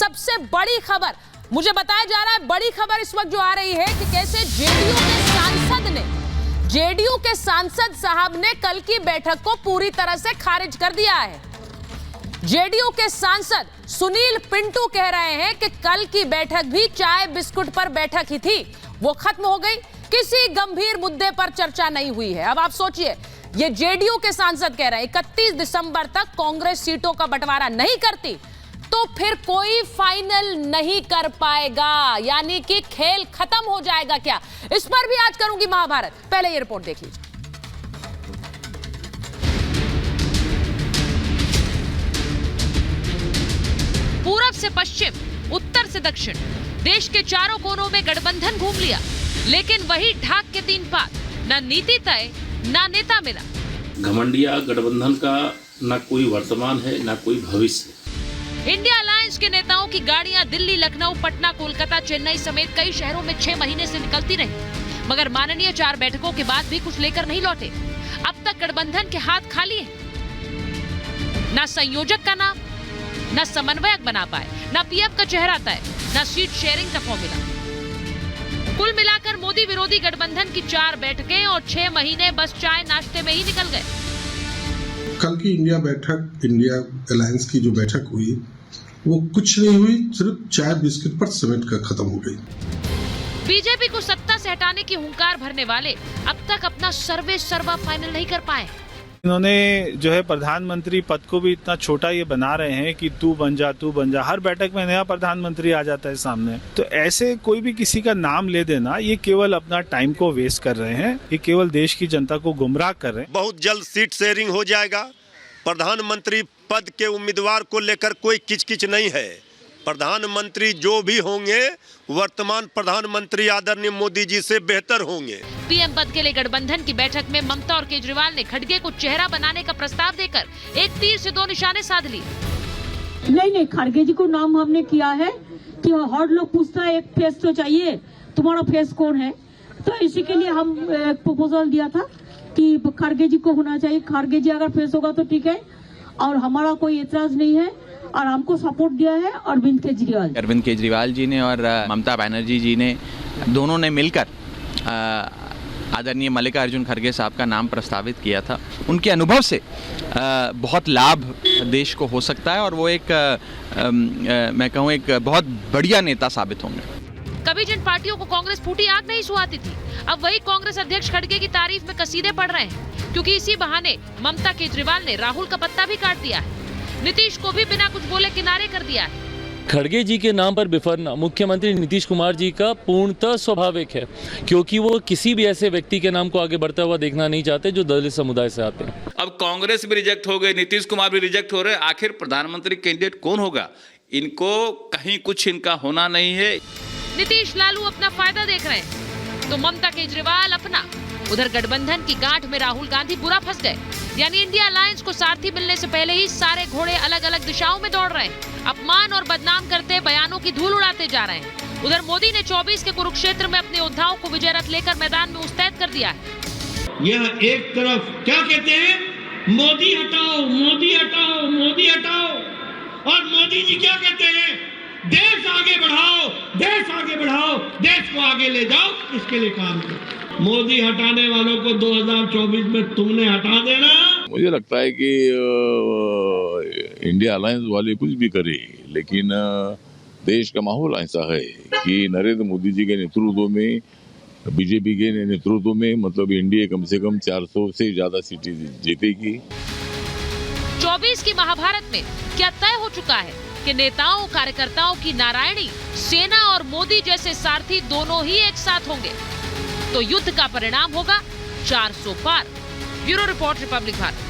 सबसे बड़ी खबर मुझे बताया जा रहा है, बड़ी खबर इस वक्त जो आ रही है कि कैसे जेडीयू के सांसद साहब ने कल की बैठक को पूरी तरह से खारिज कर दिया है। जेडीयू के सांसद सुनील पिंटू कह रहे हैं कि कल की बैठक भी चाय बिस्कुट पर बैठक ही थी, वो खत्म हो गई, किसी गंभीर मुद्दे पर चर्चा नहीं हुई है। अब आप सोचिए, ये जेडीयू के सांसद कह रहे हैं 31 दिसंबर तक कांग्रेस सीटों का बंटवारा नहीं करती तो फिर कोई फाइनल नहीं कर पाएगा, यानी कि खेल खत्म हो जाएगा क्या? इस पर भी आज करूंगी महाभारत। पहले ये रिपोर्ट देख लीजिए। पूरब से पश्चिम, उत्तर से दक्षिण, देश के चारों कोनों में गठबंधन घूम लिया, लेकिन वही ढाक के 3 पात, न नीति तय, न नेता मिला। घमंडिया गठबंधन का न कोई वर्तमान है न कोई भविष्य है। इंडिया अलायंस के नेताओं की गाड़ियां दिल्ली, लखनऊ, पटना, कोलकाता, चेन्नई समेत कई शहरों में 6 महीने से निकलती रही, मगर माननीय 4 बैठकों के बाद भी कुछ लेकर नहीं लौटे। अब तक गठबंधन के हाथ खाली है। न संयोजक का नाम, न समन्वयक बना पाए, न पीएम का चेहरा तय, न सीट शेयरिंग का फॉर्मूला। कुल मिलाकर मोदी विरोधी गठबंधन की 4 बैठकें और 6 महीने बस चाय नाश्ते में ही निकल गए। कल की इंडिया अलायंस की जो बैठक हुई वो कुछ नहीं हुई, सिर्फ चाय बिस्किट पर समेट कर खत्म हो गई। बीजेपी को सत्ता से हटाने की हुंकार भरने वाले अब तक अपना सर्वे सर्वा फाइनल नहीं कर पाए। इन्होंने जो है प्रधानमंत्री पद को भी इतना छोटा ये बना रहे हैं कि तू बन जा, हर बैठक में नया प्रधानमंत्री आ जाता है सामने। तो ऐसे कोई भी किसी का नाम ले देना, ये केवल अपना टाइम को वेस्ट कर रहे हैं, ये केवल देश की जनता को गुमराह कर रहे हैं। बहुत जल्द सीट शेयरिंग हो जाएगा। प्रधानमंत्री पद के उम्मीदवार को लेकर कोई किचकिच नहीं है। प्रधानमंत्री जो भी होंगे, वर्तमान प्रधानमंत्री आदरणीय मोदी जी से बेहतर होंगे। पीएम पद के लिए गठबंधन की बैठक में ममता और केजरीवाल ने खड़गे को चेहरा बनाने का प्रस्ताव देकर एक तीर से 2 निशाने साध लिए। नहीं, खड़गे जी को नाम हमने किया है कि हर लोग पूछता है एक फेस तो चाहिए, तुम्हारा फेस कौन है, तो इसी के लिए हम प्रपोजल दिया था कि खड़गे जी को होना चाहिए। खड़गे जी अगर फेस होगा तो ठीक है, और हमारा कोई एतराज नहीं है, और हमको सपोर्ट दिया है अरविंद केजरीवाल जी ने और ममता बनर्जी जी ने, दोनों ने मिलकर आदरणीय मल्लिकार्जुन खड़गे साहब का नाम प्रस्तावित किया था। उनके अनुभव से बहुत लाभ देश को हो सकता है और वो एक मैं कहूँ एक बहुत बढ़िया नेता साबित होंगे। कभी जिन पार्टियों को कांग्रेस फूटी आग नहीं सुहाती थी, अब वही कांग्रेस अध्यक्ष खड़गे की तारीफ में कसीदे पढ़ रहे हैं, क्योंकि इसी बहाने ममता केजरीवाल ने राहुल का पत्ता भी काट दिया है, नीतीश को भी बिना कुछ बोले किनारे कर दिया है। खड़गे जी के नाम पर बिफरना मुख्यमंत्री नीतीश कुमार जी का पूर्णतः स्वाभाविक है, क्योंकि वो किसी भी ऐसे व्यक्ति के नाम को आगे बढ़ता हुआ देखना नहीं चाहते जो दलित समुदाय से आते हैं। अब कांग्रेस भी रिजेक्ट हो गई, नीतीश कुमार भी रिजेक्ट हो रहे, आखिर प्रधानमंत्री कैंडिडेट कौन होगा? इनको कहीं कुछ इनका होना नहीं है। नीतीश लालू अपना फायदा देख रहे हैं तो ममता केजरीवाल अपना। उधर गठबंधन की गांठ में राहुल गांधी बुरा फंस गए, यानी इंडिया अलायंस को सारथी मिलने से पहले ही सारे घोड़े अलग अलग दिशाओं में दौड़ रहे हैं, अपमान और बदनाम करते बयानों की धूल उड़ाते जा रहे हैं। उधर मोदी ने 24 के कुरुक्षेत्र में अपने योद्धाओं को विजय रथ लेकर मैदान में मुस्तैद कर दिया है। यह एक तरफ क्या कहते हैं, मोदी हटाओ, मोदी हटाओ, मोदी हटाओ, और मोदी जी क्या कहते हैं, देश आगे बढ़ाओ, देश आगे बढ़ाओ, देश को आगे ले जाओ, इसके लिए काम करो। मोदी हटाने वालों को 2024 में तुमने हटा देना। मुझे लगता है कि इंडिया अलायंस वाले कुछ भी करे, लेकिन देश का माहौल ऐसा है कि नरेंद्र मोदी जी के नेतृत्व में, बीजेपी के नेतृत्व में, मतलब इंडिया कम से कम 400 से ज्यादा सीटें जीतेगी। 24 की महाभारत में क्या तय हो चुका है कि नेताओं कार्यकर्ताओं की नारायणी, सेना और मोदी जैसे सारथी दोनों ही एक साथ होंगे, तो युद्ध का परिणाम होगा 400 पार। Bureau report, Republic Bharat.